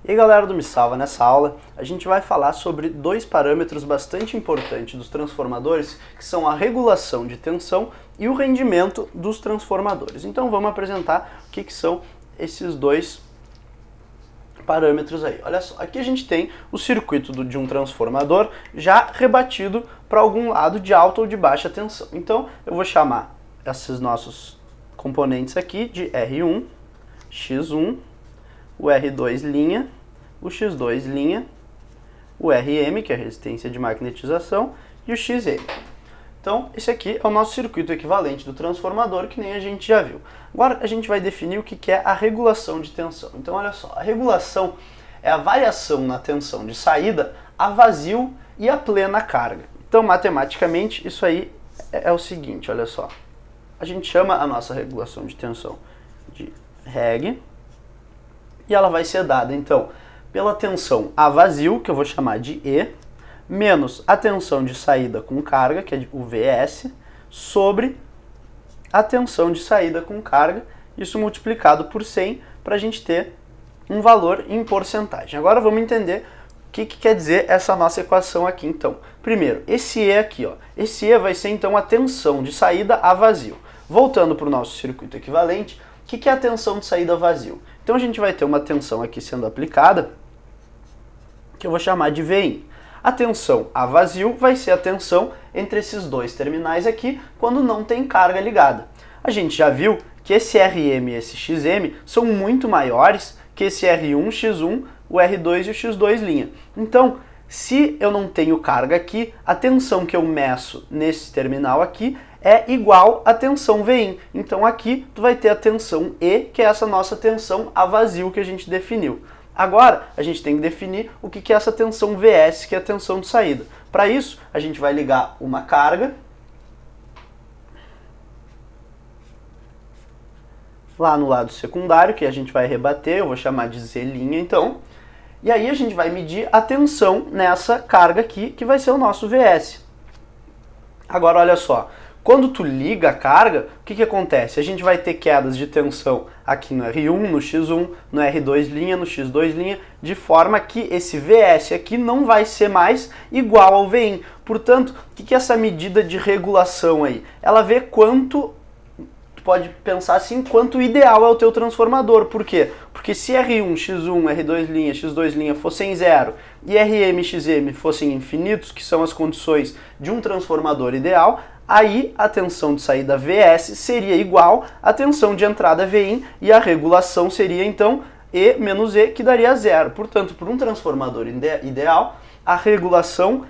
E aí galera do Me Salva, nessa aula a gente vai falar sobre dois parâmetros bastante importantes dos transformadores, que são a regulação de tensão e o rendimento dos transformadores. Então vamos apresentar o que são esses dois parâmetros aí. Olha só, aqui a gente tem o circuito de um transformador já rebatido para algum lado de alta ou de baixa tensão. Então eu vou chamar esses nossos componentes aqui de R1, X1, o R2', o X2', o Rm, que é a resistência de magnetização, e o Xm. Então, esse aqui é o nosso circuito equivalente do transformador, que nem a gente já viu. Agora, a gente vai definir o que é a regulação de tensão. Então, olha só, a regulação é a variação na tensão de saída a vazio e a plena carga. Então, matematicamente, isso aí é o seguinte, olha só. A gente chama a nossa regulação de tensão de reg, e ela vai ser dada, então, pela tensão a vazio, que eu vou chamar de E, menos a tensão de saída com carga, que é o Vs, sobre a tensão de saída com carga, isso multiplicado por 100, para a gente ter um valor em porcentagem. Agora vamos entender o que quer dizer essa nossa equação aqui, então. Primeiro, esse E aqui, ó, esse E vai ser, então, a tensão de saída a vazio. Voltando para o nosso circuito equivalente, o que é a tensão de saída a vazio? Então a gente vai ter uma tensão aqui sendo aplicada, que eu vou chamar de Vin. A tensão a vazio vai ser a tensão entre esses dois terminais aqui, quando não tem carga ligada. A gente já viu que esse Rm e esse Xm são muito maiores que esse R1, X1, o R2 e o X2'. Então, se eu não tenho carga aqui, a tensão que eu meço nesse terminal aqui é igual à tensão Vin. Então aqui tu vai ter a tensão E, que é essa nossa tensão a vazio que a gente definiu. Agora a gente tem que definir o que é essa tensão Vs, que é a tensão de saída. Para isso, a gente vai ligar uma carga lá no lado secundário, que a gente vai rebater, eu vou chamar de Z' então. E aí a gente vai medir a tensão nessa carga aqui, que vai ser o nosso Vs. Agora olha só, quando tu liga a carga, o que acontece? A gente vai ter quedas de tensão aqui no R1, no X1, no R2', no X2', de forma que esse Vs aqui não vai ser mais igual ao Vin. Portanto, o que é essa medida de regulação aí? Ela vê quanto, tu pode pensar assim, quanto ideal é o teu transformador. Por quê? Porque se R1, X1, R2', X2' fossem zero e Rm e Xm fossem infinitos, que são as condições de um transformador ideal, aí a tensão de saída Vs seria igual à tensão de entrada Vin e a regulação seria então E menos E, que daria zero. Portanto, para um transformador ideal, a regulação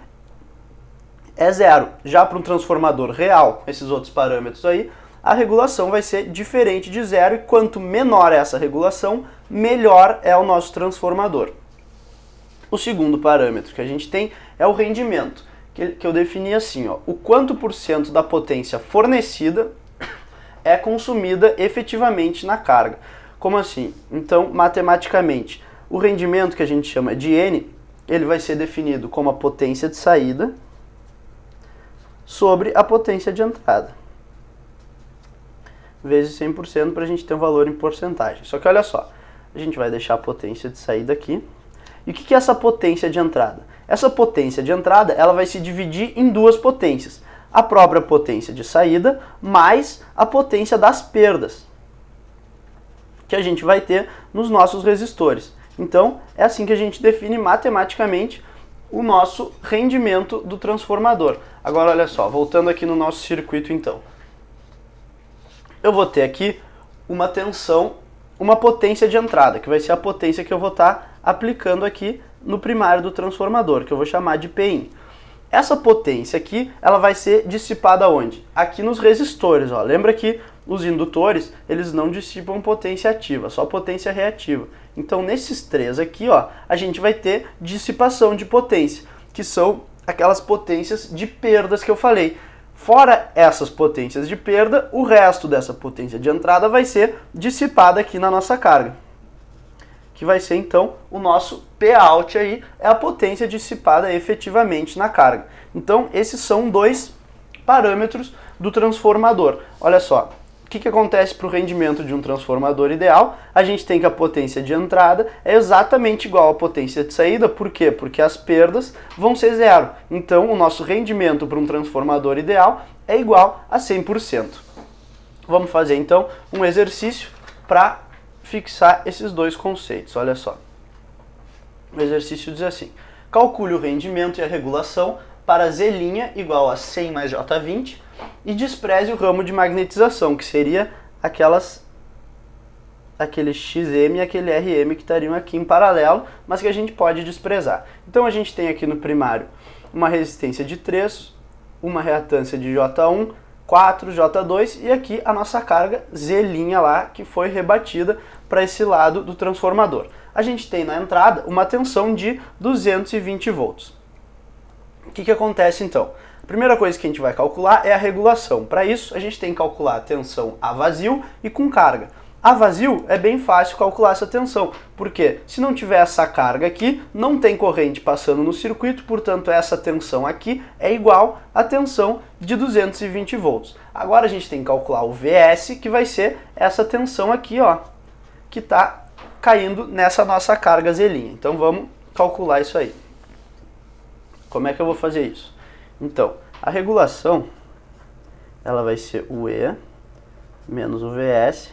é zero. Já para um transformador real, com esses outros parâmetros aí, a regulação vai ser diferente de zero, e quanto menor é essa regulação, melhor é o nosso transformador. O segundo parâmetro que a gente tem é o rendimento, que eu defini assim, ó, o quanto por cento da potência fornecida é consumida efetivamente na carga. Como assim? Então, matematicamente, o rendimento que a gente chama de N, ele vai ser definido como a potência de saída sobre a potência de entrada, vezes 100% para a gente ter um valor em porcentagem. Só que olha só, a gente vai deixar a potência de saída aqui. E o que é essa potência de entrada? Essa potência de entrada, ela vai se dividir em duas potências. A própria potência de saída, mais a potência das perdas, que a gente vai ter nos nossos resistores. Então, é assim que a gente define matematicamente o nosso rendimento do transformador. Agora, olha só, voltando aqui no nosso circuito, então. Eu vou ter aqui uma tensão, uma potência de entrada, que vai ser a potência que eu vou estar aplicando aqui no primário do transformador, que eu vou chamar de Pin. Essa potência aqui, ela vai ser dissipada onde? Aqui nos resistores, ó. Lembra que os indutores, eles não dissipam potência ativa, só potência reativa. Então, nesses três aqui, ó, a gente vai ter dissipação de potência, que são aquelas potências de perdas que eu falei. Fora essas potências de perda, o resto dessa potência de entrada vai ser dissipada aqui na nossa carga, que vai ser então o nosso Pout aí, é a potência dissipada efetivamente na carga. Então esses são dois parâmetros do transformador. Olha só, o que acontece para o rendimento de um transformador ideal? A gente tem que a potência de entrada é exatamente igual à potência de saída. Por quê? Porque as perdas vão ser zero. Então, o nosso rendimento para um transformador ideal é igual a 100%. Vamos fazer, então, um exercício para fixar esses dois conceitos. Olha só. O exercício diz assim: calcule o rendimento e a regulação para Z' igual a 100 mais J20 e despreze o ramo de magnetização, que seria aquele XM e aquele RM que estariam aqui em paralelo, mas que a gente pode desprezar. Então a gente tem aqui no primário uma resistência de 3, uma reatância de J1, 4, J2 e aqui a nossa carga Z' lá, que foi rebatida para esse lado do transformador. A gente tem na entrada uma tensão de 220 volts. O que acontece então? A primeira coisa que a gente vai calcular é a regulação. Para isso, a gente tem que calcular a tensão a vazio e com carga. A vazio é bem fácil calcular essa tensão, porque se não tiver essa carga aqui, não tem corrente passando no circuito, portanto essa tensão aqui é igual à tensão de 220 volts. Agora a gente tem que calcular o VS, que vai ser essa tensão aqui, ó, que está caindo nessa nossa carga Z'. Então vamos calcular isso aí. Como é que eu vou fazer isso? Então, a regulação, ela vai ser o E menos o VS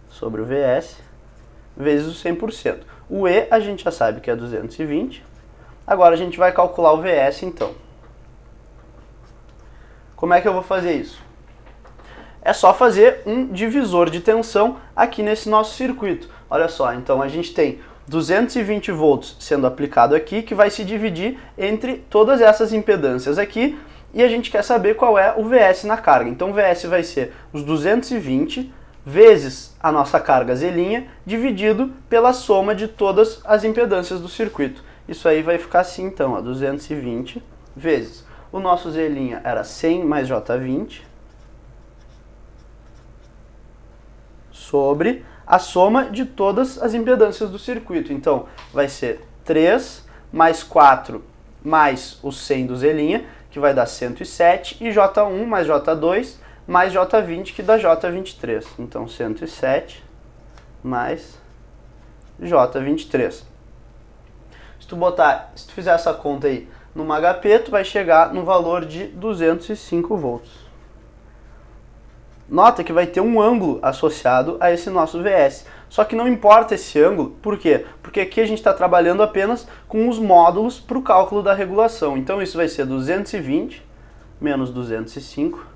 sobre o VS vezes o 100%. O E a gente já sabe que é 220. Agora a gente vai calcular o VS então. Como é que eu vou fazer isso? É só fazer um divisor de tensão aqui nesse nosso circuito. Olha só, então a gente tem 220 volts sendo aplicado aqui, que vai se dividir entre todas essas impedâncias aqui, e a gente quer saber qual é o VS na carga. Então o VS vai ser os 220 vezes a nossa carga Z' dividido pela soma de todas as impedâncias do circuito. Isso aí vai ficar assim então, ó, 220 vezes. O nosso Z' era 100 mais J20 sobre a soma de todas as impedâncias do circuito. Então, vai ser 3 mais 4 mais o 100 do Z', que vai dar 107, e J1 mais J2 mais J20, que dá J23. Então, 107 mais J23. Se tu fizer essa conta aí numa HP, tu vai chegar no valor de 205 volts. Nota que vai ter um ângulo associado a esse nosso VS. Só que não importa esse ângulo, por quê? Porque aqui a gente está trabalhando apenas com os módulos para o cálculo da regulação. Então isso vai ser 220 menos 205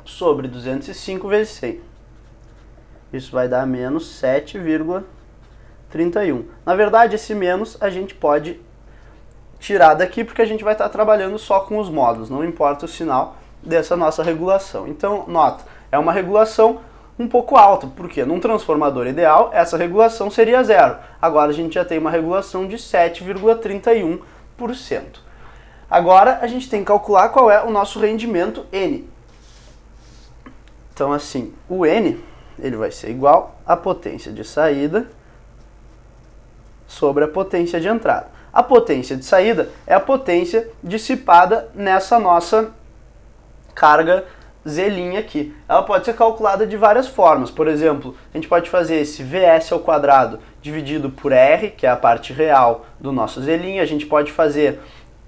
sobre 205 vezes 100. Isso vai dar menos 7,31. Na verdade, esse menos a gente pode tirar daqui porque a gente vai estar trabalhando só com os módulos, não importa o sinal dessa nossa regulação. Então, nota, é uma regulação um pouco alta, porque num transformador ideal, essa regulação seria zero. Agora a gente já tem uma regulação de 7,31%. Agora a gente tem que calcular qual é o nosso rendimento N. Então assim, o N ele vai ser igual à potência de saída sobre a potência de entrada. A potência de saída é a potência dissipada nessa nossa carga Z' aqui. Ela pode ser calculada de várias formas. Por exemplo, a gente pode fazer esse VS ao quadrado dividido por R, que é a parte real do nosso Z'. A gente pode fazer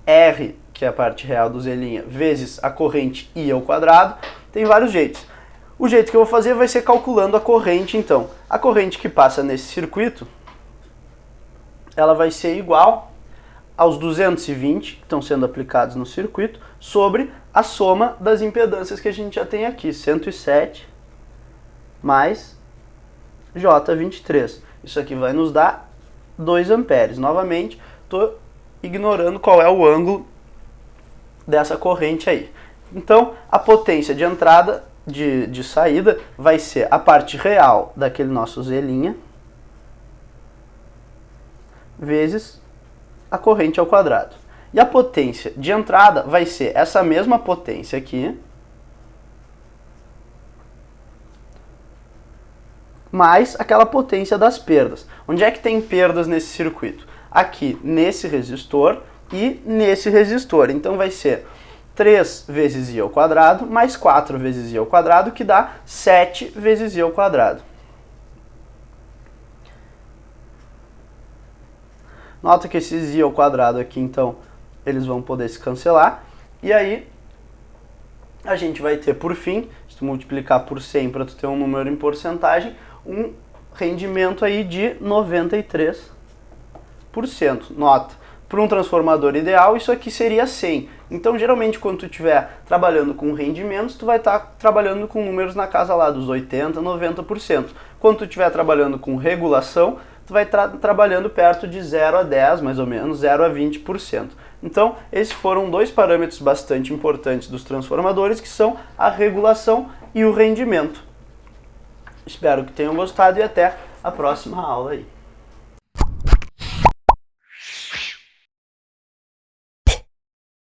R, que é a parte real do Z', vezes a corrente I ao quadrado. Tem vários jeitos. O jeito que eu vou fazer vai ser calculando a corrente, então. A corrente que passa nesse circuito, ela vai ser igual aos 220 que estão sendo aplicados no circuito, sobre a soma das impedâncias que a gente já tem aqui, 107 mais J23. Isso aqui vai nos dar 2 amperes. Novamente, estou ignorando qual é o ângulo dessa corrente aí. Então, a potência de entrada, de saída, vai ser a parte real daquele nosso Z' vezes a corrente ao quadrado. E a potência de entrada vai ser essa mesma potência aqui, mais aquela potência das perdas. Onde é que tem perdas nesse circuito? Aqui, nesse resistor e nesse resistor. Então vai ser 3 vezes i ao quadrado mais 4 vezes i ao quadrado, que dá 7 vezes i ao quadrado. Nota que esses i ao quadrado aqui, então, eles vão poder se cancelar. E aí, a gente vai ter, por fim, se tu multiplicar por 100 para tu ter um número em porcentagem, um rendimento aí de 93%. Nota, para um transformador ideal, isso aqui seria 100. Então, geralmente, quando tu estiver trabalhando com rendimentos, tu vai estar trabalhando com números na casa lá dos 80%, 90%. Quando tu estiver trabalhando com regulação, tu vai estar trabalhando perto de 0 a 10, mais ou menos, 0 a 20%. Então, esses foram dois parâmetros bastante importantes dos transformadores, que são a regulação e o rendimento. Espero que tenham gostado e até a próxima aula aí.